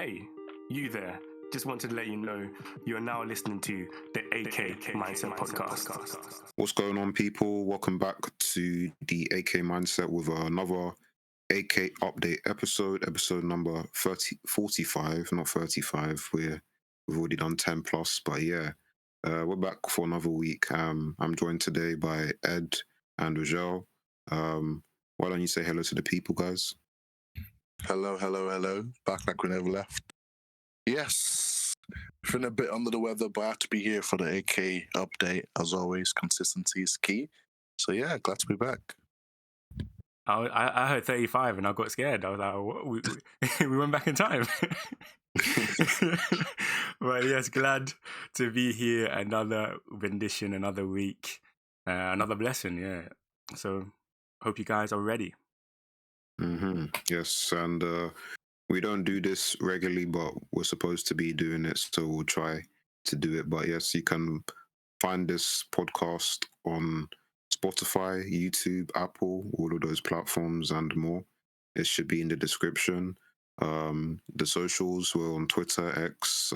Hey, you there. Just wanted to let you know you are now listening to the AK Mindset Podcast. What's going on, people? Welcome back to the AK Mindset with another AK update episode number 45, not 35. We've already done 10 plus, but yeah, we're back for another week. I'm joined today by Ed and Rogel. Why don't you say hello to the people, guys? Hello. Back like we never left. Yes. Feeling a bit under the weather, but I have to be here for the AK update. As always, consistency is key. So yeah, glad to be back. I heard 35 and I got scared. I was like, we went back in time. But yes, glad to be here. Another rendition, another week, another blessing. Yeah. So hope you guys are ready. Yes, and we don't do this regularly, but we're supposed to be doing it, so we'll try to do it. But yes, you can find this podcast on Spotify, YouTube, Apple, all of those platforms and more. It should be in the description. The socials, we're on Twitter, X,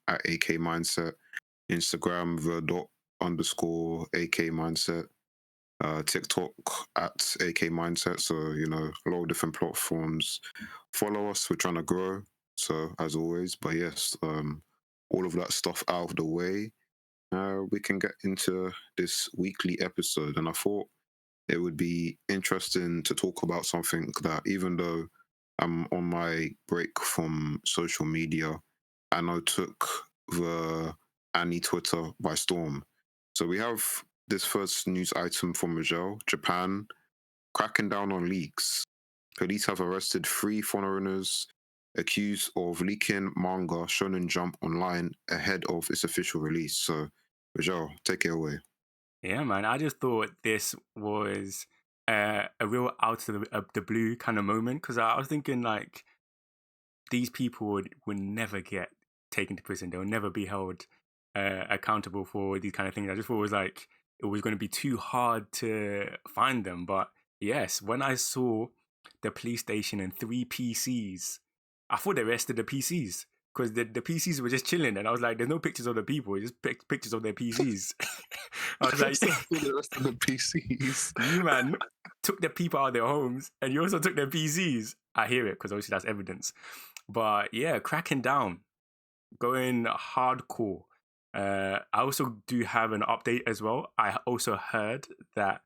at AK Mindset, Instagram, _AK Mindset, TikTok at AK Mindset. So, a lot of different platforms. Follow us, we're trying to grow. So, as always, but yes, all of that stuff out of the way, we can get into this weekly episode. And I thought it would be interesting to talk about something that, even though I'm on my break from social media, I know took the Annie Twitter by storm. So we have this first news item from Rogel. Japan cracking down on leaks. Police have arrested 3 foreigners accused of leaking manga Shonen Jump online ahead of its official release. So, Rogel, take it away. Yeah, man. I just thought this was a real out of the blue kind of moment, because I was thinking, like, these people would never get taken to prison. They'll never be held accountable for these kind of things. I just thought it was going to be too hard to find them. But yes, when I saw the police station and 3 PCs, I thought they arrested the PCs, because the PCs were just chilling, and I was like, there's no pictures of the people, just pictures of their PCs. I was like, the rest of the PCs. You, man, took the people out of their homes, and you also took their PCs. I hear it, because obviously that's evidence. But yeah, cracking down, going hardcore. I also do have an update as well. I also heard that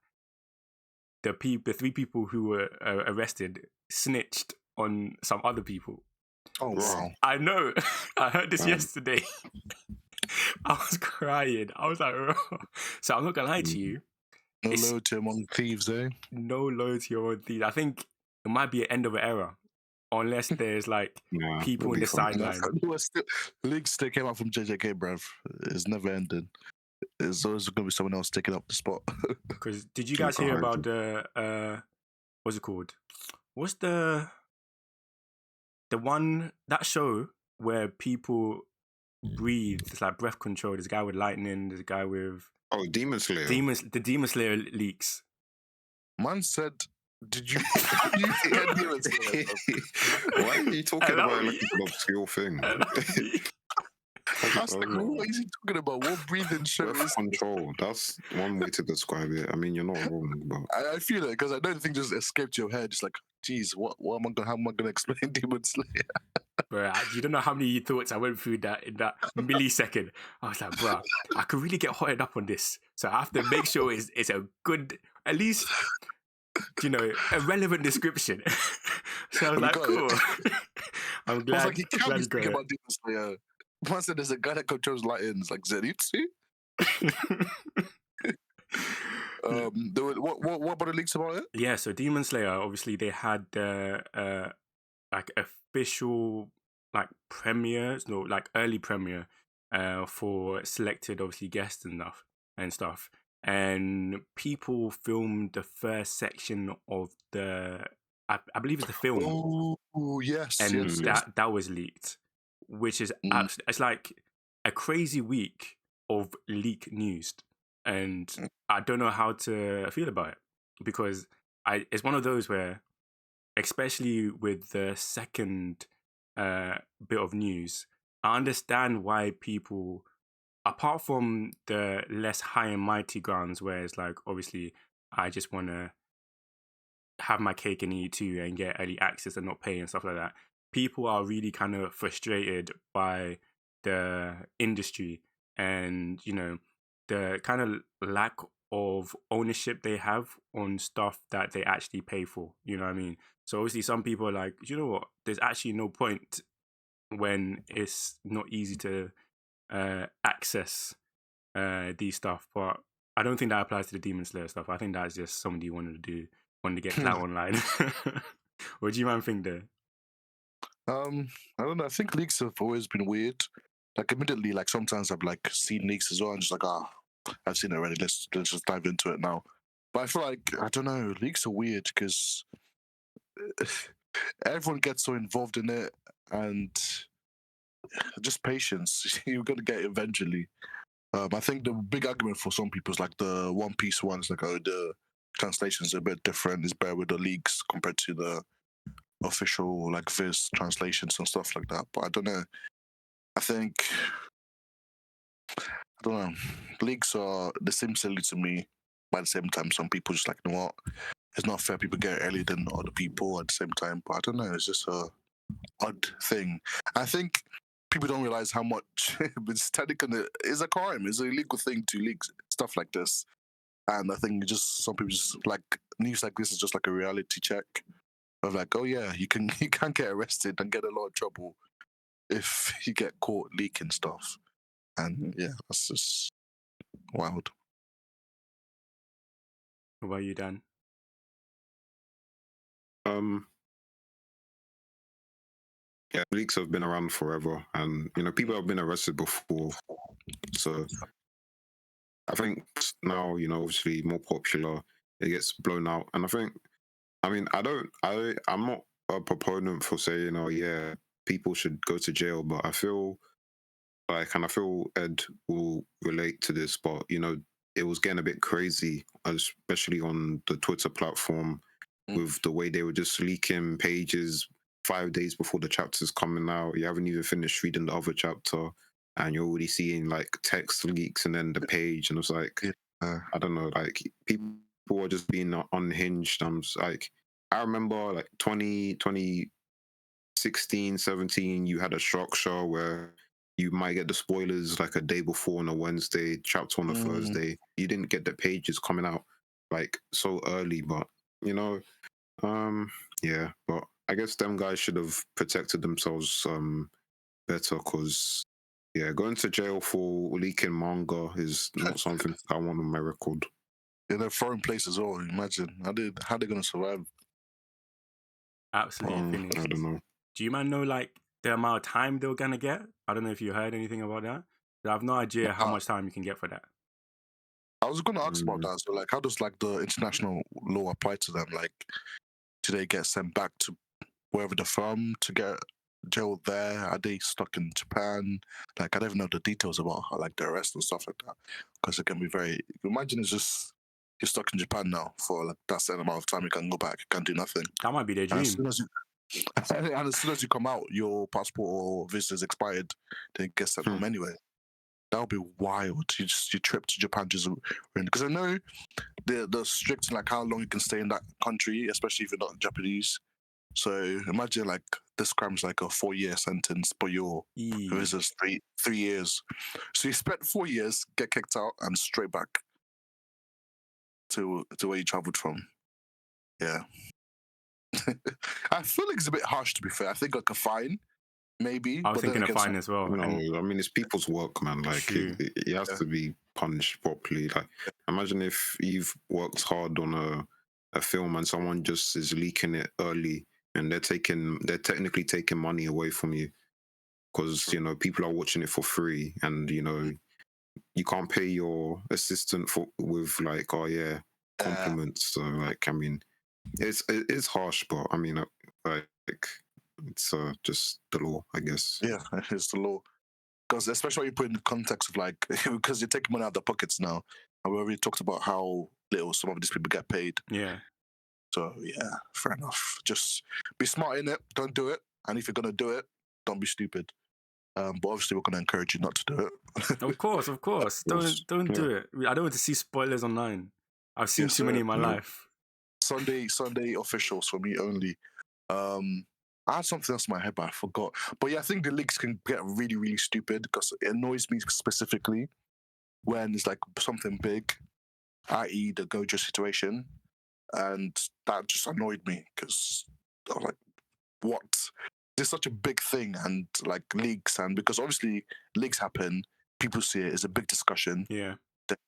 the 3 people who were arrested snitched on some other people. Oh, wow. I know. I heard this yesterday. I was crying. I was like, oh. So I'm not going to lie to you. No loyalty among thieves, eh? No loyalty among thieves. I think it might be an end of an era, unless there's like people in the sideline. Leaks still came out from JJK, bruv. It's never ended. There's always going to be someone else taking up the spot. Because did you guys hear about the what's it called? What's the one, that show where people breathe? It's like breath control. There's a guy with lightning. There's a guy with Demon Slayer. The Demon Slayer leaks. Man said, "Did you hear Demon Slayer?" Why are you talking about like an obscure thing? I was like, what is he talking about? What breathing show is control? That's one way to describe it. I mean, you're not wrong, but I feel it, because I don't think just escaped your head. It's like, geez, how am I gonna explain Demon Slayer? Bro, you don't know how many thoughts I went through in that millisecond. I was like, bro, I could really get hotted up on this, so I have to make sure it's a good, at least, a relevant description. So I was like, cool. I'm glad. I was like, he can't be speaking about Demon Slayer. Man said there's a guy that controls lightning, like Zenitsu. What about the leaks about it? Yeah, so Demon Slayer, obviously they had the like official premieres, early premiere for selected obviously guests and stuff. And people filmed the first section of the I believe it's the film. Oh yes. And yes. that was leaked, which is it's like a crazy week of leak news, and I don't know how to feel about it, because it's one of those where, especially with the second bit of news, I understand why people, apart from the less high and mighty grounds, where it's like, obviously, I just want to have my cake and eat it too and get early access and not pay and stuff like that. People are really kind of frustrated by the industry and, the kind of lack of ownership they have on stuff that they actually pay for. You know what I mean? So obviously some people are like, you know what, there's actually no point when it's not easy to access these stuff. But I don't think that applies to the Demon Slayer stuff. I think that's just somebody wanted to get clout online. What do you man think there? I don't know. I think leaks have always been weird. Like immediately, like sometimes I've like seen leaks as well, and just like, I've seen it already. Let's just dive into it now. But I feel like I don't know. Leaks are weird because everyone gets so involved in it, and just patience. You're gonna get it eventually. I think the big argument for some people is like the One Piece ones, like the translations are a bit different. It's better with the leaks compared to the official like Viz translations and stuff like that. But I don't know. I think I don't know. Leaks are they seem silly to me. But at the same time, some people just like, you know what? It's not fair. People get it earlier than other people at the same time. But I don't know. It's just a odd thing. I think people don't realize how much it's technically is a crime. It's an illegal thing to leak stuff like this. And I think just some people just like news like this is just like a reality check of like, oh yeah, you can get arrested and get a lot of trouble if you get caught leaking stuff. And yeah, that's just wild. What about you, Dan? Yeah, leaks have been around forever, and people have been arrested before. So I think now, obviously more popular, it gets blown out, and I'm not a proponent for saying, oh yeah, people should go to jail, but I feel like, and I feel Ed will relate to this, but it was getting a bit crazy, especially on the Twitter platform, with the way they were just leaking pages 5 days before the chapter's coming out. You haven't even finished reading the other chapter, and you're already seeing like text leaks and then the page, and it's like, I don't know, like people are just being unhinged. I'm just, like, I remember like 2016, 17, you had a shock show where you might get the spoilers like a day before on a Wednesday, chapter on a Thursday. You didn't get the pages coming out like so early, but yeah. But I guess them guys should have protected themselves better, because yeah, going to jail for leaking manga is not something I want on my record. In a foreign place as well. Imagine how they gonna survive. Absolutely finished. I don't know. Do you man know like the amount of time they were gonna get? I don't know if you heard anything about that. I have no idea how much time you can get for that. I was gonna ask about that. So like, how does like the international law apply to them? Like, do they get sent back to wherever they're from to get jailed there? Are they stuck in Japan? Like, I don't even know the details about how, like the arrest and stuff like that, because it can be very. Imagine it's just you're stuck in Japan now for like that certain amount of time. You can go back, you can't do nothing. That might be their dream. And as soon as you come out, your passport or visa is expired. They get sent home anyway. That would be wild. Your trip to Japan just because I know they're strict in like how long you can stay in that country, especially if you're not Japanese. So imagine like this crime's like a 4-year sentence, but your visa's 3 years. So you spent 4 years, get kicked out, and straight back to where you traveled from. Yeah. I feel like it's a bit harsh, to be fair. I think like a fine, maybe. I was thinking a fine as well. No, I mean, it's people's work, man. Like, it has to be punished properly. Like, imagine if you've worked hard on a film and someone just is leaking it early, and they're technically taking money away from you, because people are watching it for free, and you can't pay your assistant with like, oh yeah, compliments. So like, I mean, it's harsh, but I mean, like, it's just the law, I guess. Yeah, it's the law. Because especially when you put in the context of like, because you're taking money out of their pockets now, and we already talked about how little some of these people get paid. Yeah. So yeah, fair enough. Just be smart in it. Don't do it. And if you're gonna do it, don't be stupid. But obviously, we're gonna encourage you not to do it. Of course. Don't Yeah. do it. I don't want to see spoilers online. I've seen Yes, too many sir. in my No. life. Sunday officials for me only. I had something else in my head, but I forgot. But yeah, I think the leaks can get really, really stupid because it annoys me specifically when it's like something big, i.e., the Gojo situation, and that just annoyed me because I was like, what? There's such a big thing, and like leaks, and because obviously leaks happen, people see it, it's a big discussion. Yeah.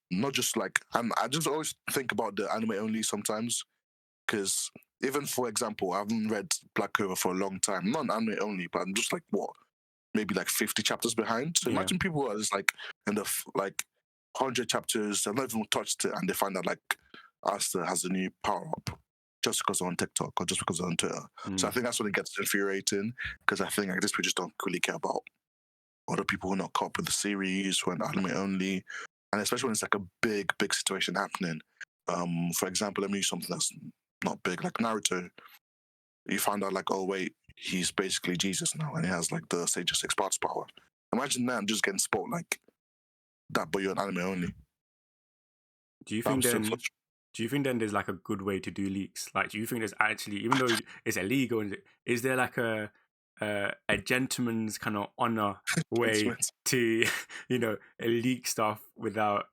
Not just like, and I just always think about the anime only sometimes because even for example, I haven't read Black Clover for a long time. Not an anime only, but I'm just like what, maybe like 50 chapters behind. So Yeah. imagine people are just like in the like 100 chapters, they've not even touched it, and they find out like Asta has a new power up just because they're on TikTok or just because they're on Twitter. So I think that's when it gets infuriating because I think like this we just don't really care about other people who are not caught up with the series, who are anime only, and especially when it's like a big, big situation happening. For example, let me use something that's not big, like Naruto. You find out like, oh wait, he's basically Jesus now, and he has like the Sage of Six Parts power. Imagine that just getting spoiled like that, but you're an anime only. Do you I'm think still then? frustrated. Do you think then there's like a good way to do leaks? Like, do you think there's actually, even though it's illegal, is there like a gentleman's kind of honor way to leak stuff without?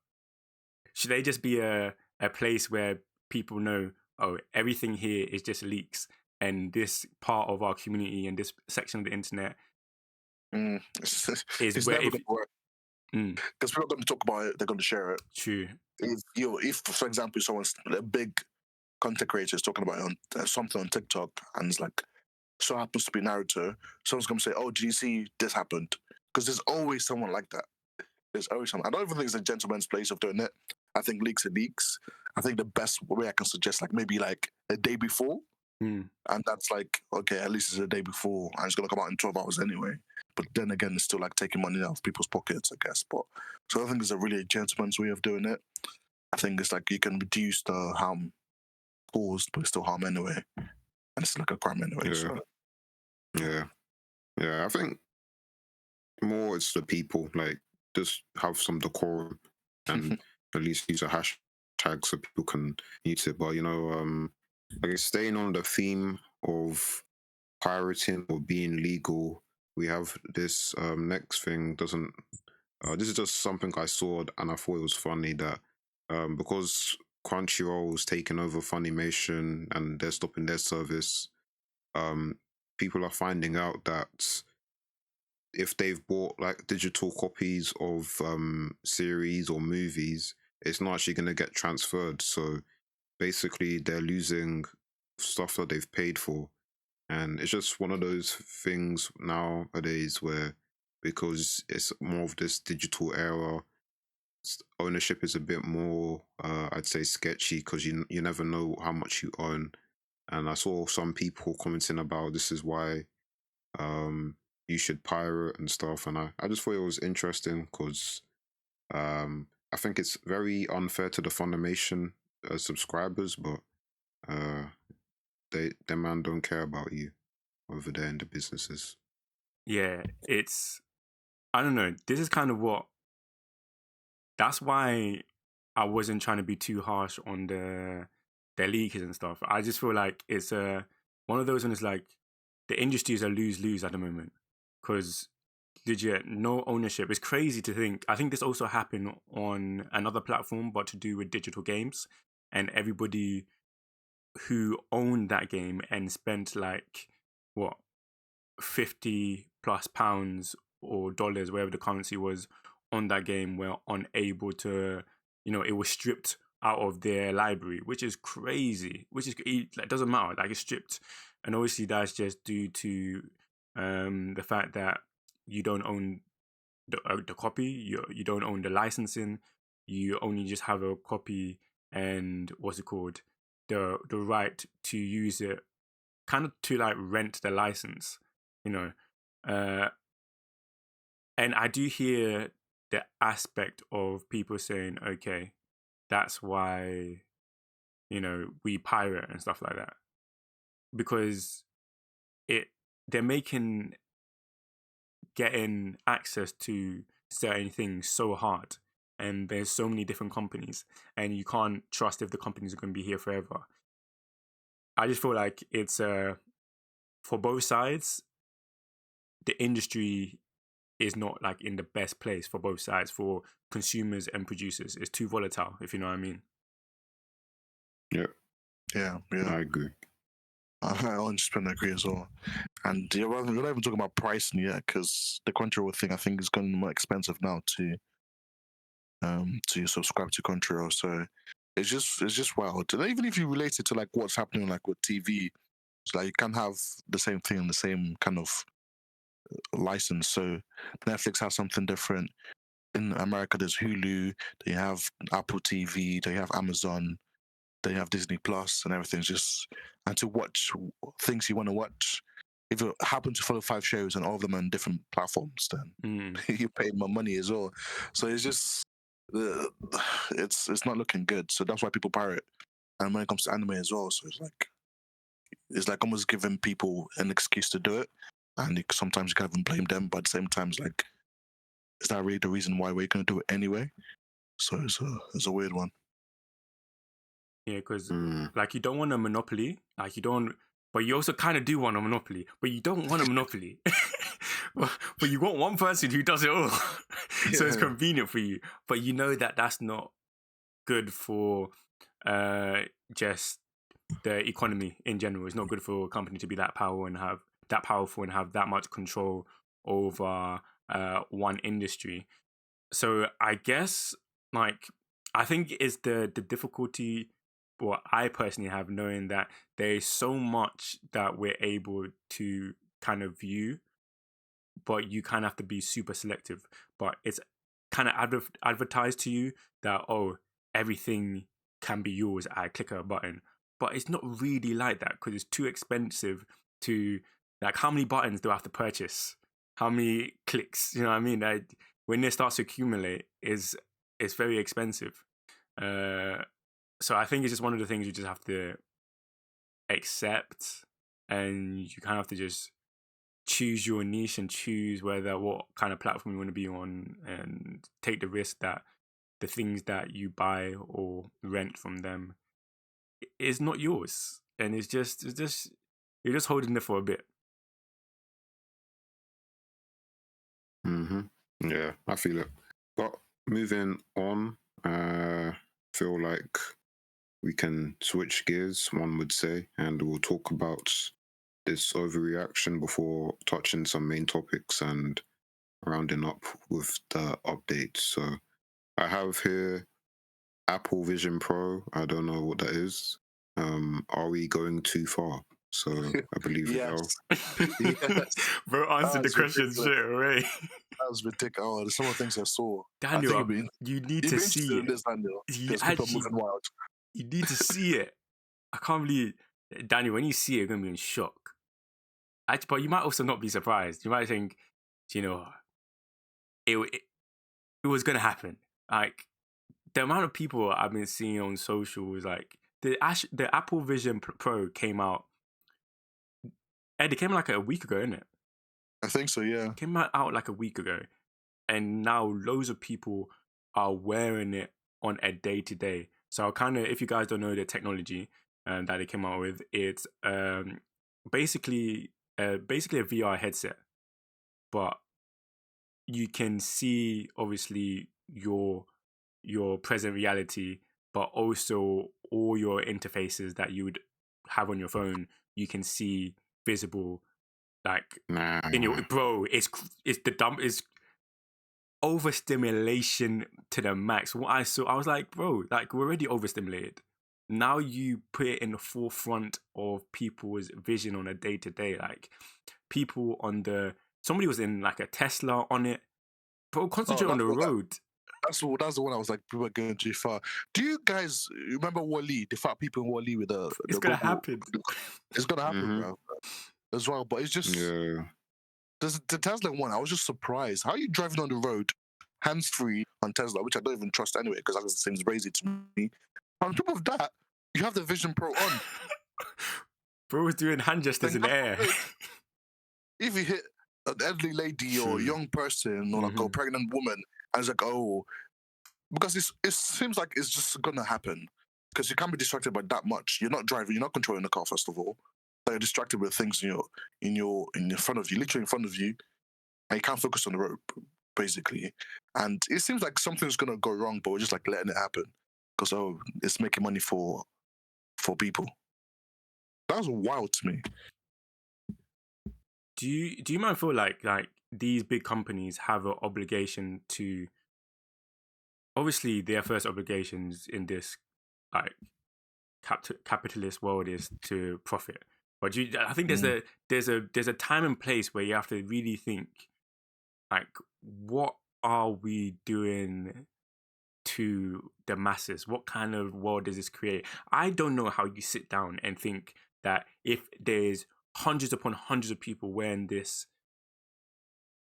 Should they just be a place where people know, oh, everything here is just leaks, and this part of our community and this section of the internet It's is it's where never if going to work because people are going to talk about it. They're going to share it. true, If for example, someone's a big content creator is talking about it on something on TikTok, and it's like so happens to be Naruto, someone's going to say, "Oh, did you see this happened?" Because there's always someone like that. There's always someone. I don't even think it's a gentleman's place of doing it. I think leaks are leaks. I think the best way I can suggest, like maybe like a day before, and that's like okay, at least it's a day before, and it's going to come out in 12 hours anyway. But then again, it's still like taking money out of people's pockets, I guess. But so I think it's a really gentleman's way of doing it. I think it's like you can reduce the harm caused, but it's still harm anyway, and it's like a crime anyway. Yeah. So Yeah. I think more it's the people, like just have some decorum and at least use a hashtag so people can use it. But I guess staying on the theme of pirating or being legal, we have this next thing. Doesn't This is just something I saw and I thought it was funny that because Crunchyroll was taking over Funimation and they're stopping their service, people are finding out that if they've bought like digital copies of series or movies, it's not actually going to get transferred. So basically, they're losing stuff that they've paid for, and it's just one of those things nowadays where because it's more of this digital era, ownership is a bit more, I'd say, sketchy because you never know how much you own. And I saw some people commenting about this is why you should pirate and stuff. And I just thought it was interesting because I think it's very unfair to the Funimation subscribers, but their man don't care about you over there in the businesses. yeah, I don't know. This is kind of that's why I wasn't trying to be too harsh on their leakers and stuff. I just feel like it's one of those ones like the industry is a lose-lose at the moment because legit no ownership. It's crazy to think. I think this also happened on another platform, but to do with digital games, and everybody who owned that game and spent like what £50+ or dollars, wherever the currency was, on that game were unable to, it was stripped out of their library, which is crazy. Which is like doesn't matter, like it's stripped, and obviously that's just due to the fact that you don't own the copy, you don't own the licensing, you only just have a copy and what's it called, the right to use it, kind of to like rent the license, you know. And I do hear the aspect of people saying, okay, that's why, we pirate and stuff like that. Because they're making getting access to certain things so hard, and there's so many different companies, and you can't trust if the companies are going to be here forever. I just feel like it's for both sides, the industry is not like in the best place for both sides, for consumers and producers. It's too volatile, if you know what I mean. Yeah, Yeah. I agree. I 100% agree as well. And we're not even talking about pricing yet, because the Crunchyroll thing, I think, is going to be more expensive now to subscribe to Crunchyroll. So it's just wild. And even if you relate it to like what's happening like with TV, it's like you can have the same thing in the same kind of license. So Netflix has something different. In America, there's Hulu, they have Apple TV, they have Amazon, they have Disney Plus, and everything's just, and to watch things you want to watch. If you happen to follow 5 shows and all of them on different platforms, then you pay more money as well. So it's just it's not looking good. So that's why people pirate. And when it comes to anime as well, so it's like almost giving people an excuse to do it, and sometimes you can't even blame them. But at the same time, it's like, is that really the reason why we're going to do it anyway? So it's a weird one. Yeah, because like you don't want a monopoly, like you don't, but you also kind of do want a monopoly, but you don't want a monopoly. But you want one person who does it all, so it's convenient for you. But you know that that's not good for just the economy in general. It's not good for a company to be that powerful and have that much control over one industry. So I guess like I think it's the difficulty what I personally have, knowing that there's so much that we're able to kind of view, but you kind of have to be super selective. But it's kind of advertised to you that, oh, everything can be yours. I click a button, but it's not really like that, because it's too expensive to, like, how many buttons do I have to purchase? How many clicks? You know what I mean? Like, when it starts to accumulate, it's very expensive. So I think it's just one of the things you just have to accept, and you kind of have to just choose your niche and choose what kind of platform you want to be on, and take the risk that the things that you buy or rent from them is not yours, and it's just you're just holding it for a bit. Yeah, I feel it. But moving on, feel like we can switch gears, one would say, and we'll talk about this overreaction before touching some main topics and rounding up with the updates. So I have here Apple Vision Pro. I don't know what that is. Are we going too far? So I believe we are. Yes. Bro, answer the question straight away. That was ridiculous. Oh, there's some of the things I saw. Daniel, you need to see it. This, Daniel. Because people are moving wild. You need to see it. I can't believe, Daniel, when you see it, you're going to be in shock. But you might also not be surprised. You might think, you know, it was going to happen. Like, the amount of people I've been seeing on socials, like, the Apple Vision Pro came out. Ed, it came out like a week ago, innit? I think so, yeah. It came out like a week ago. And now loads of people are wearing it on a day-to-day. So kind of, if you guys don't know the technology that they came out with, it's basically a VR headset, but you can see obviously your present reality, but also all your interfaces that you would have on your phone, you can see visible, like in your it's the dump is overstimulation to the max. What I saw, I was like, bro, like, we're already overstimulated. Now you put it in the forefront of people's vision on a day-to-day. Like, people somebody was in like a Tesla on it. Bro, concentrate on the road. That's the one I was like, we were going too far. Do you guys remember Wall-E, the fat people in Wall-E with the It's gonna happen. It's gonna happen, bro. As well, but it's just the Tesla one. I was just surprised. How are you driving on the road, hands free on Tesla, which I don't even trust anyway, because that seems crazy to me. On top of that, you have the Vision Pro on. Bro was doing hand gestures in the air. If you hit an elderly lady or a True. young person or like a Mhm. pregnant woman, and it's like, oh, because it seems like it's just gonna happen because you can't be distracted by that much. You're not driving, you're not controlling the car first of all. But you're distracted with things in front of you, literally in front of you, and you can't focus on the road basically. And it seems like something's gonna go wrong, but we're just like letting it happen because it's making money for people. That was wild to me. Do you mind feel like these big companies have an obligation to, obviously their first obligations in this like capitalist world is to profit, but I think Mm. there's a time and place where you have to really think like, what are we doing to the masses? What kind of world does this create? I don't know how you sit down and think that if there's hundreds upon hundreds of people wearing this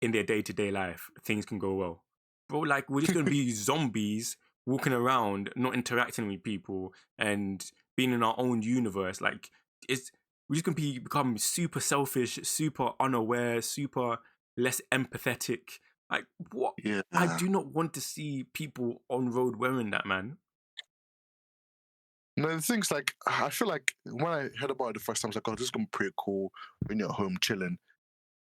in their day-to-day life, things can go well. Bro, like, we're just going to be zombies walking around, not interacting with people and being in our own universe. Like, we're just going to become super selfish, super unaware, super less empathetic. Like, what? Yeah. I do not want to see people on road wearing that, man. No, the thing's like, I feel like when I heard about it the first time, I was like, oh, this is going to be pretty cool when you're at home chilling.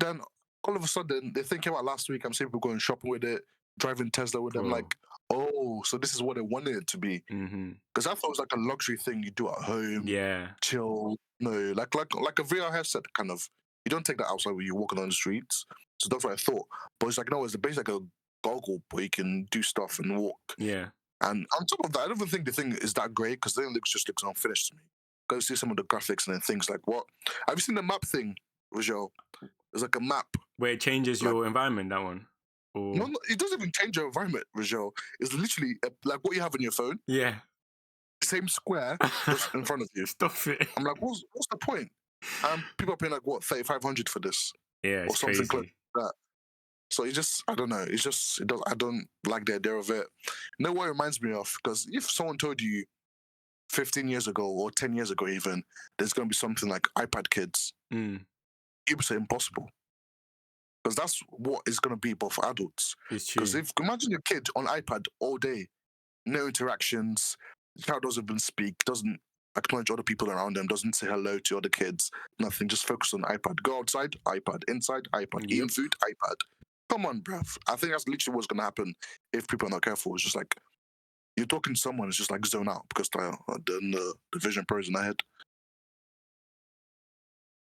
Then all of a sudden, they're thinking about last week, I'm seeing people going shopping with it, driving Tesla with them. Bro. Like, oh, so this is what they wanted it to be. Mm-hmm. Because I thought it was like a luxury thing you do at home, Yeah. chill. No, like a VR headset kind of. You don't take that outside when you're walking on the streets. So that's what I thought. But it's like, no, it's basically like a goggle where you can do stuff and walk. Yeah. And on top of that, I don't even think the thing is that great because the thing just looks unfinished to me. Go see some of the graphics and then things like what? Have you seen the map thing, Rajel? There's like a map. Where it changes Like- your environment, that one? Or... No, it doesn't even change your environment, Rajel. It's literally like what you have on your phone. Yeah. Same square just in front of you. Stop it. I'm like, what's the point? People are paying like what, 3,500 for this Yeah, or it's something crazy. like that. So I don't know. I don't like the idea of it. You know what it reminds me of? Because if someone told you 15 years ago or 10 years ago even, there's going to be something like iPad kids, Mm, you'd say impossible. Because that's what it's going to be, but for adults. it's true. Because imagine your kid on iPad all day, no interactions, the child doesn't even speak, doesn't acknowledge other people around them, doesn't say hello to other kids, nothing, just focus on iPad. Go outside, iPad. Inside, iPad. Eating Yep. food, iPad. Come on, bruv. I think that's literally what's going to happen if people are not careful. It's just like, you're talking to someone, it's just like zone out because the Vision Pro is in their head.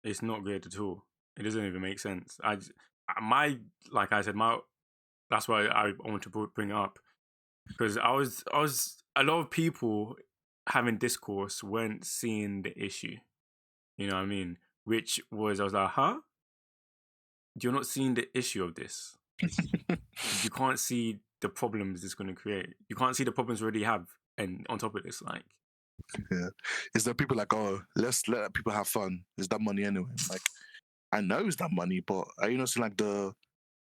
It's not good at all. It doesn't even make sense. Like I said, that's why I want to bring it up, because I was a lot of people having discourse weren't seeing the issue. You know what I mean? Which was, I was like, huh? You're not seeing the issue of this. You can't see the problems it's going to create. You can't see the problems we already have. And on top of this, like... Yeah. Is there people like, oh, let's let people have fun? Is that money anyway? Like, I know it's that money, but are you not seeing like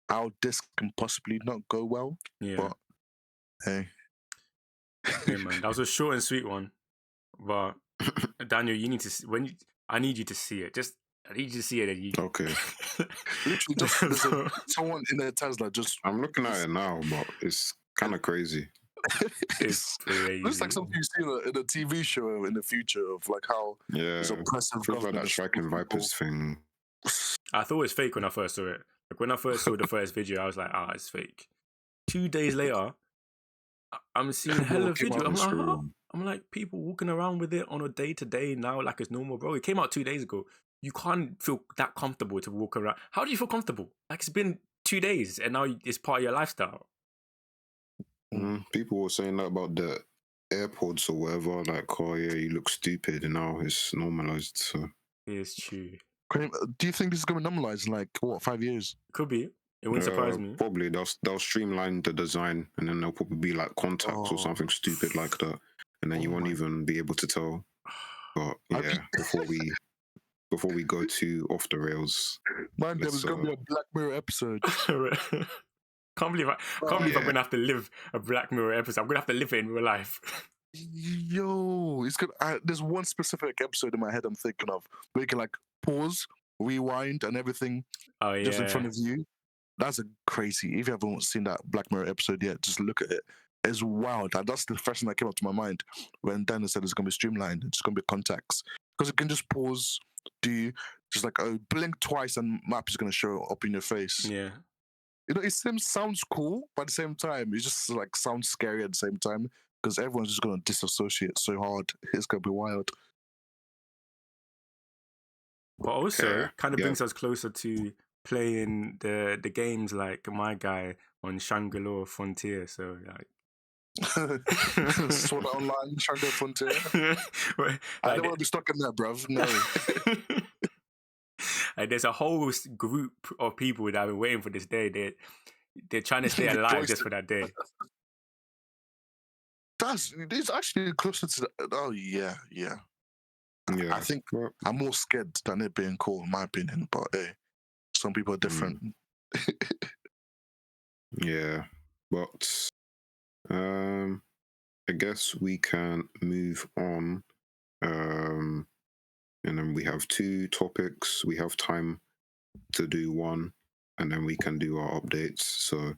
how this can possibly not go well? Yeah. But hey. Yeah, man. That was a short and sweet one. But Daniel, you need to I need you to see it. I need you to see it. And Okay. Literally just there's someone in their Tesla just... I'm looking at it now, but it's kind of crazy. It's crazy. Looks like something you see in a TV show in the future of like how Yeah, oppressive feels like government that is striking people. vipers thing. I thought it was fake when I first saw it. Like, when I first saw the first video, I was like, it's fake. 2 days later, I'm seeing hella Came video. out I'm this like, huh? room. I'm like, people walking around with it on a day-to-day now like it's normal, bro. It came out 2 days ago. You can't feel that comfortable to walk around. How do you feel comfortable? Like, it's been 2 days and now it's part of your lifestyle. People were saying that about the AirPods or whatever, like, oh yeah, you look stupid, and now it's normalized. So It's true. Do you think this is going to normalize in like what, 5 years? Could be. It wouldn't surprise me. Probably they'll streamline the design, and then there'll probably be like contacts or something stupid like that, and then you won't even be able to tell. But yeah, before we go too off the rails, Man, there was going to be a Black Mirror episode. Can't believe I'm gonna have to live a Black Mirror episode. I'm gonna have to live it in real life. Yo, it's good. There's one specific episode in my head I'm thinking of where you can like pause rewind and everything Oh just in front yeah. of you. That's a crazy. If you haven't seen that Black Mirror episode yet, just look at it. It's wild. And that's the first thing that came up to my mind when Daniel said it's going to be streamlined. It's going to be contacts because it can just pause, do just like blink twice and map is going to show up in your face. Yeah. You know, it sounds cool, but at the same time, it just like sounds scary at the same time because everyone's just going to disassociate so hard. It's going to be wild. But also, Yeah, kind of yeah. brings us closer to playing the games like my guy on Shangri-La Frontier. So like, Sword Art Online, Shango Frontier. Right, I like don't want to be stuck in there, bruv. No. like there's a whole group of people that have been waiting for this day. They're trying to stay alive just for that day. It's actually closer to oh yeah. I think Well, I'm more scared than it being cool, in my opinion. But hey, some people are different. yeah, but I guess we can move on. And then we have 2 topics. We have time to do one, and then we can do our updates. So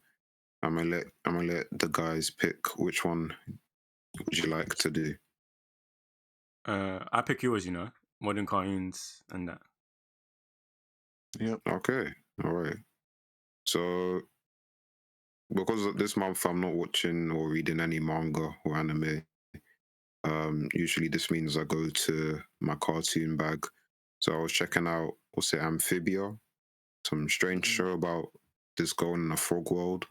I'm gonna let the guys pick which one would you like to do. I pick yours, modern cartoons and that. Yep. Okay, all right. So because this month I'm not watching or reading any manga or anime, usually this means I go to my cartoon bag. So I was checking out, what's it, Amphibia, some strange show about this girl in a frog world.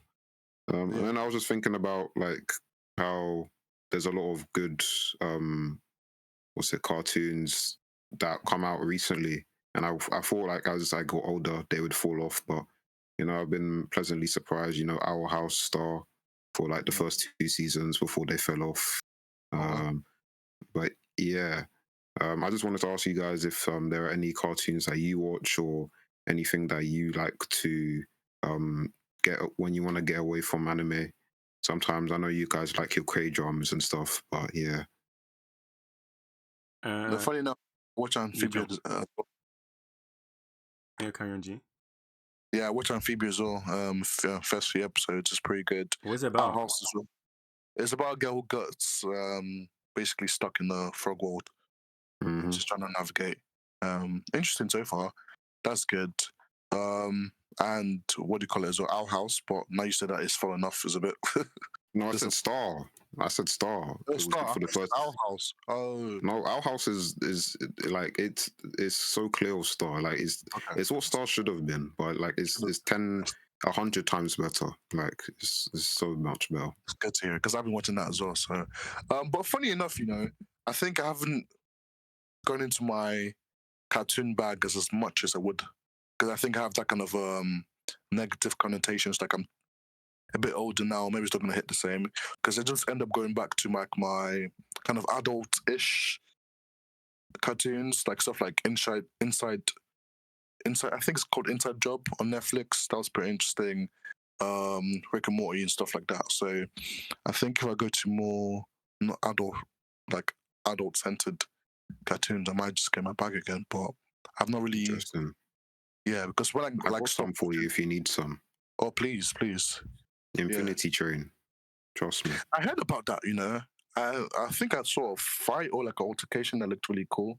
And then I was just thinking about like how there's a lot of good cartoons that come out recently, and I thought like as I got older they would fall off, but I've been pleasantly surprised. Our House Star for like the first 2 seasons before they fell off. But yeah, I just wanted to ask you guys if there are any cartoons that you watch or anything that you like to get when you want to get away from anime. Sometimes I know you guys like your K-dramas and stuff, but yeah. No, funny enough, watch Amphibia. Yeah, carry on, G. Yeah, watch Amphibia as well. First 3 episodes is pretty good. What's it Our about? House as well. It's about a girl who gets basically stuck in the frog world, just trying to navigate. Interesting so far. That's good. And what do you call it as well? Our House, but now you said that it's fallen off is a bit. No, I said Star. I said Star. Oh, It was Star. good for the first. Our House. Oh. No, Our House is like it's so clear of Star. Like it's what Star should have been, but like it's 100 times better. Like it's so much better. It's good to hear because I've been watching that as well. So, but funny enough, I think I haven't gone into my cartoon bag as much as I would because I think I have that kind of negative connotations. Like I'm a bit older now, maybe it's not going to hit the same because I just end up going back to my kind of adult-ish cartoons, like stuff like Inside. I think it's called Inside Job on Netflix. That was pretty interesting. Rick and Morty and stuff like that. So I think if I go to more not adult-centered cartoons, I might just get my bag again. But I've not really. Interesting. Yeah, because when I got some for you if you need some. Oh, please. Infinity Train. Trust me. I heard about that, I think I saw a fight or like an altercation that looked really cool.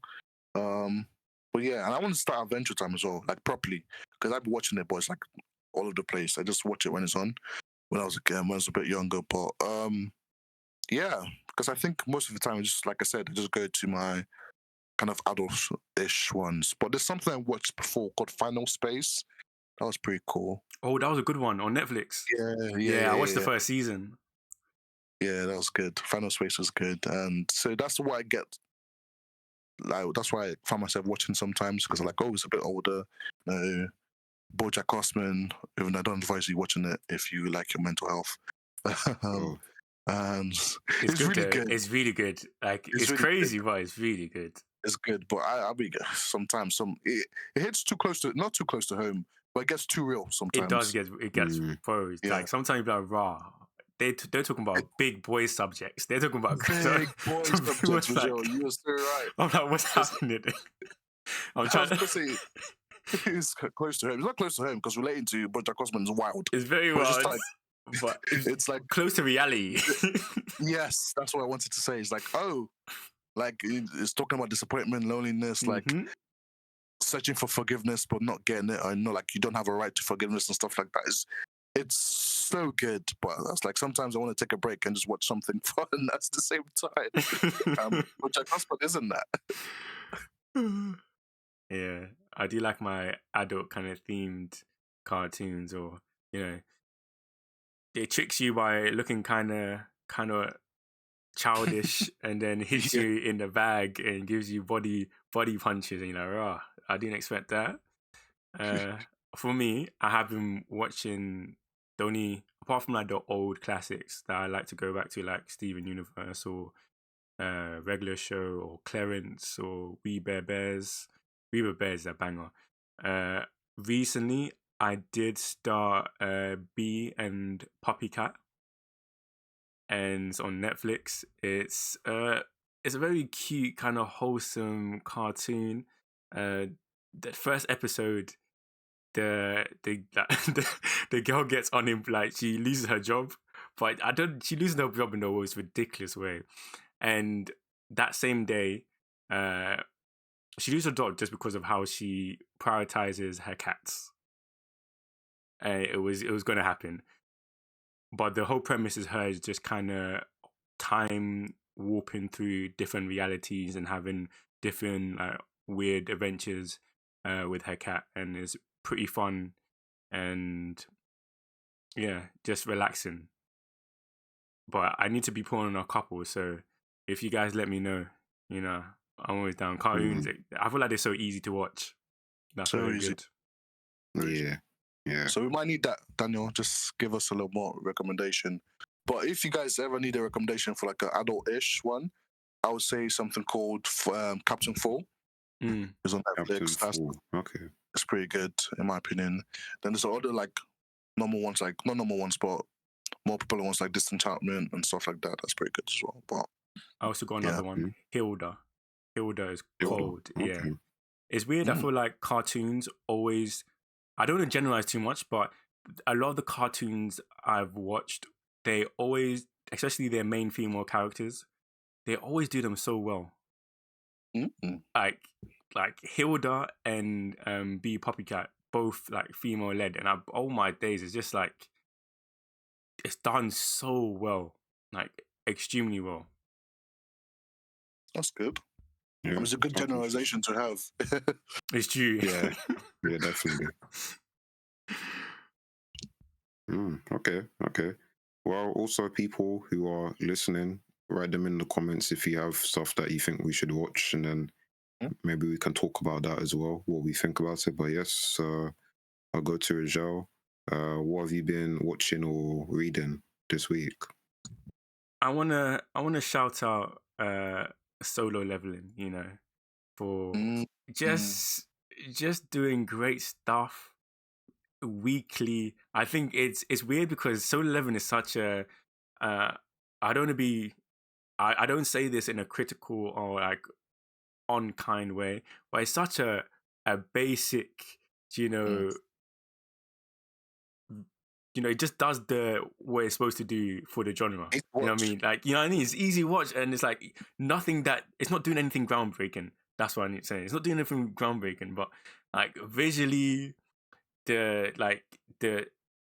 But yeah, and I want to start Adventure Time as well, like properly. Because I've been watching it, but it's like all over the place. I just watch it when it's on when I was a bit younger. But yeah, because I think most of the time, just like I said, I just go to my kind of adult-ish ones. But there's something I watched before called Final Space. That was pretty cool. Oh, that was a good one on Netflix. Yeah. I watched the first season. Yeah, that was good. Final Space was good, and so that's what I get. Like that's why I find myself watching sometimes because I'm like, oh, it's a bit older. BoJack Horseman, even though I don't advise you watching it if you like your mental health. And it's good, really good. It's really good. Like it's really crazy, but it's really good. It's good, but I'll be sometimes it hits not too close to home, but it gets too real sometimes. It gets posed. Yeah. Like sometimes you're like, raw. They're talking about big boy subjects. They're talking about big boy subjects. Like, you were so right. I'm like, what's happening? I'm trying to say It's close to home. It's not close to home because relating to BoJack Horseman is wild. It's very But it's wild, just like, but it's it's like, close to reality. yes, that's what I wanted to say. It's like, oh, like it's talking about disappointment, loneliness, like Mhm. searching for forgiveness but not getting it. I know, like you don't have a right to forgiveness and stuff like that. It's so good, but that's like sometimes I want to take a break and just watch something fun at the same time. BoJack Horseman isn't that. Yeah, I do like my adult kind of themed cartoons, or you know, it tricks you by looking kind of childish, and then hits Yeah. you in the bag and gives you body punches, and you're like, "Oh, I didn't expect that." For me, I have been watching the only, apart from like the old classics that I like to go back to, like Steven Universe or Regular Show or Clarence or We Bare Bears. We Bare Bears is a banger. Recently, I did start Bee and Puppy Cat, and it's on Netflix. It's a very cute, kind of wholesome cartoon. The first episode, the the girl gets like she loses her job, but she loses her job in the most ridiculous way. And that same day, she loses her job just because of how she prioritizes her cats. It was going to happen, but the whole premise is her just kind of time warping through different realities and having different weird adventures with her cat, and it's pretty fun and yeah, just relaxing. But I need to be put on a couple, so if you guys let me know, you know, I'm always down. Cartoons, I feel like they're so easy to watch. That's So why they're easy. good. Yeah. So we might need that, Daniel. Just give us a little more recommendation. But if you guys ever need a recommendation for like an adult-ish one, I would say something called Captain Fall. It's on Netflix. Okay. It's pretty good in my opinion. Then there's other like normal ones, like not normal ones, but more popular ones like Disenchantment and stuff like that. That's pretty good as well. But I also got another one, Hilda. Hilda is cold. Okay. Yeah, it's weird. I feel like cartoons always. I don't want to generalize too much, but a lot of the cartoons I've watched, they always, especially their main female characters, they always do them so well. Like Hilda and Bee Puppycat, both like female led, and oh my days, it's just like it's done so well, like extremely well. That's good. Yeah, it's a good generalization to have. It's true. Yeah, definitely. Okay. Well, also people who are listening, write them in the comments if you have stuff that you think we should watch, and then maybe we can talk about that as well, what we think about it. But yes, I'll go to Rajel. What have you been watching or reading this week? I wanna shout out Solo Leveling, you know, for just doing great stuff weekly. I think it's weird because Solo Leveling is such a I don't want to be I don't say this in a critical or like unkind way, but it's such a basic, you know, it just does what it's supposed to do for the genre. You know what I mean? Like, you know what I mean? It's easy watch, and it's like nothing that it's not doing anything groundbreaking. That's what I need to say. It's not doing anything groundbreaking, but like visually, the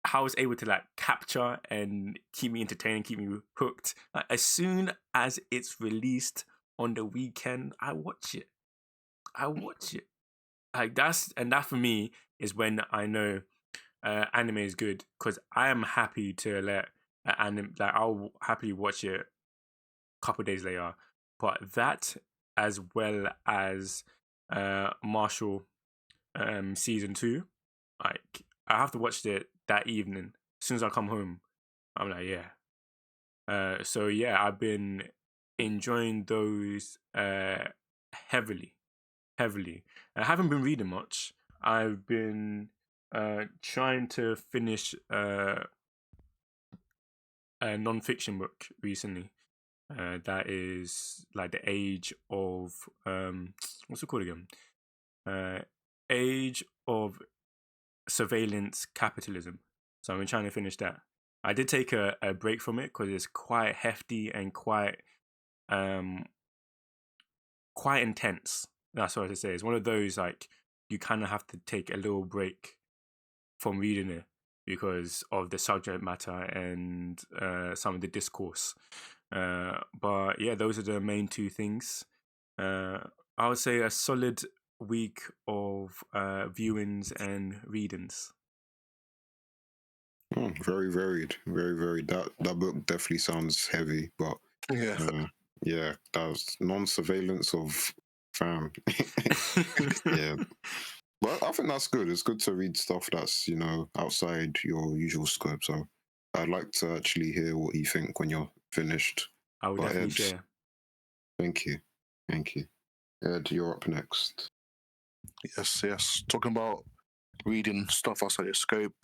how it's able to like capture and keep me entertained, keep me hooked. Like, as soon as it's released on the weekend, I watch it. Like that for me is when I know anime is good, because I am happy to let anime, like I'll happily watch it a couple of days later. But that, as well as Marshall season 2, like I have to watch it that evening as soon as I come home. I'm like, yeah. So yeah, I've been enjoying those heavily. I haven't been reading much. I've been trying to finish a non-fiction book recently. That is like the age of what's it called again? Age of Surveillance Capitalism. So I'm trying to finish that. I did take a break from it because it's quite hefty and um quite intense. That's what I say. It's one of those like you kind of have to take a little break from reading it because of the subject matter and some of the discourse. But yeah, those are the main two things. I would say a solid week of viewings and readings. Oh, very varied, very varied. That book definitely sounds heavy, but Yeah. yeah, that was non-surveillance of fam. Yeah, but I think that's good. It's good to read stuff that's outside your usual scope. So I'd like to actually hear what you think when you're finished. I would But definitely Ed, share. thank you, thank you. Ed, you're up next. Yes. Talking about reading stuff outside your scope,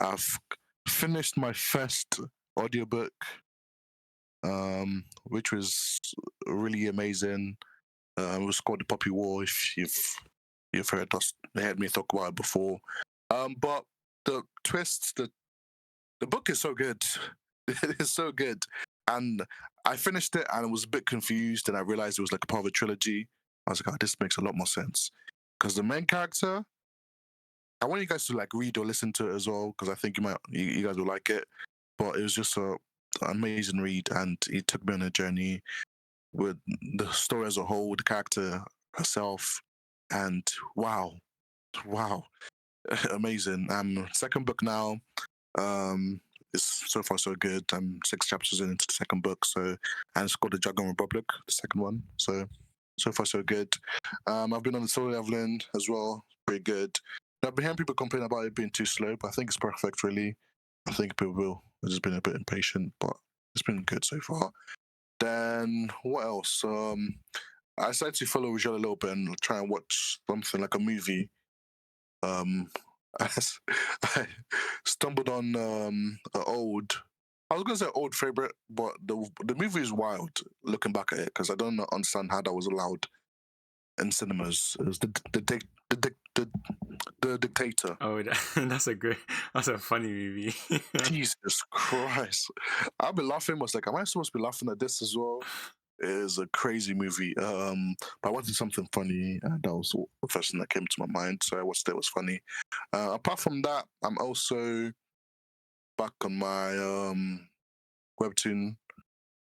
I've finished my first audiobook, which was really amazing. It was called The Poppy War. If you've heard us, they had me talk about it before. But the twist, the book is so good. It is so good, and I finished it and I was a bit confused, and I realized it was like a part of a trilogy. I was like, oh, this makes a lot more sense because the main character. I want you guys to like read or listen to it as well because I think you guys will like it. But it was just an amazing read, and it took me on a journey with the story as a whole, the character herself, and wow, amazing. Second book now. Um, it's so far so good. I'm 6 chapters into the second book, so and it's called The Dragon Republic, the second one. So far so good. I've been on the solo leveling as well, pretty good. I've been hearing people complain about it being too slow, but I think it's perfect. Really, I think people will. I've just been a bit impatient, but it's been good so far. Then what else? I decided to follow Rajel a little bit and try and watch something like a movie. Um, I stumbled on an old. I was gonna say old favorite, but the movie is wild. Looking back at it, because I don't understand how that was allowed in cinemas. It was the Dictator. Oh, that's a funny movie. Jesus Christ! I've been laughing. I was like, am I supposed to be laughing at this as well? It is a crazy movie. But I wanted something funny, and that was the first thing that came to my mind. So I watched it. It was funny. Apart from that, I'm also back on my webtoon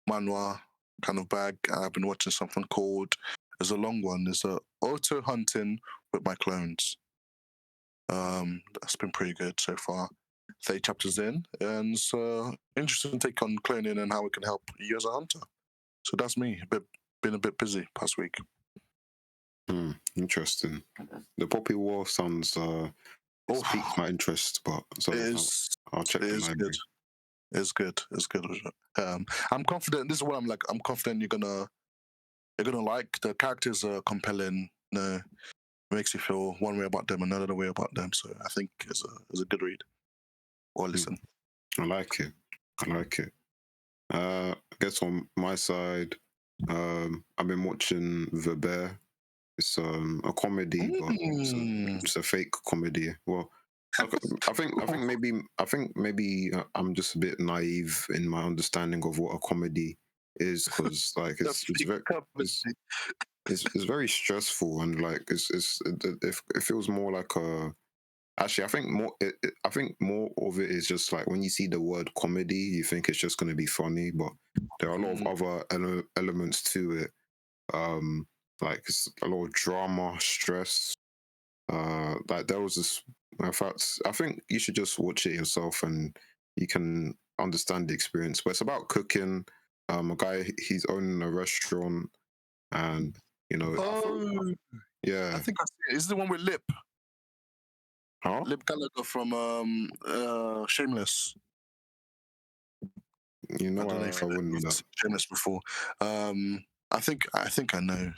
manhwa kind of bag. I've been watching something called. There's a long one. There's a Auto Hunting with My Clones. That's been pretty good so far. 30 chapters in, and it's interesting take on cloning and how it can help you as a hunter. So that's me. Been a bit busy past week. Interesting. The Poppy War sounds piqued my interest, but so I'll check the library. It's good. It's good. I'm confident. This is what I'm like. I'm confident you're gonna like. The characters are compelling. It makes you feel one way about them, another way about them. So I think it's a good read or listen. I like it. I guess on my side, I've been watching The Bear. It's a comedy, but it's a fake comedy. Well, I think maybe I'm just a bit naive in my understanding of what a comedy is because like it's very stressful and like it feels more like a. Actually, I think more of it is just like when you see the word comedy, you think it's just going to be funny, but there are a lot of other elements to it. Like it's a lot of drama, stress. Like there was this. In fact, I think you should just watch it yourself and you can understand the experience. But it's about cooking. A guy he's owning a restaurant, and yeah. I think I see it. Is the one with Lip? Huh? Lip Gallagher from Shameless. You know, I don't know if I wouldn't know you've that. seen Shameless before. I think I know.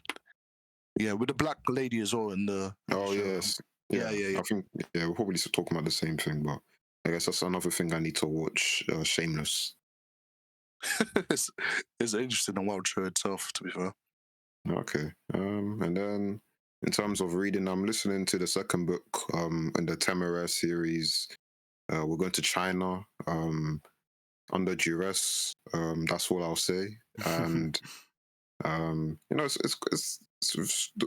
Yeah, with the black lady as well in the Oh show. yes, Yeah. I think we're probably still talking about the same thing, but I guess that's another thing I need to watch. Shameless. It's an interesting and wild show itself, to be fair. Okay. And then in terms of reading, I'm listening to the second book in the Temeraire series. We're going to China under duress. That's all I'll say. And you know, it's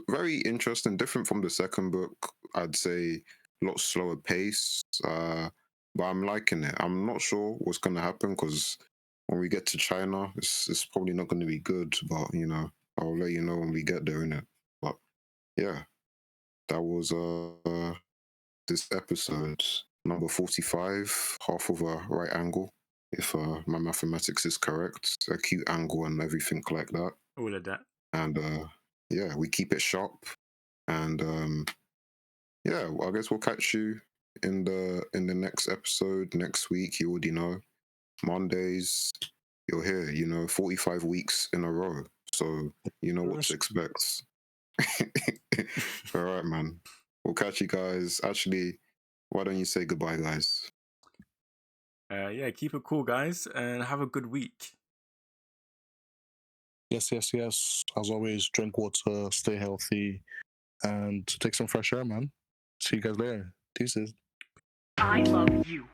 very interesting, different from the second book. I'd say a lot slower pace, but I'm liking it. I'm not sure what's going to happen because when we get to China, it's probably not going to be good. But you know, I'll let you know when we get there, innit? But yeah, that was this episode number 45, half of a right angle, if my mathematics is correct, acute angle and everything like that. All of that. And yeah, we keep it sharp. And yeah, I guess we'll catch you in the next episode next week. You already know, Mondays you're here. You know, 45 weeks in a row, so you know what to expect. All right, man. We'll catch you guys. Actually, why don't you say goodbye, guys? Yeah, keep it cool, guys, and have a good week. Yes. As always, drink water, stay healthy, and take some fresh air, man. See you guys later. Deuces. I love you.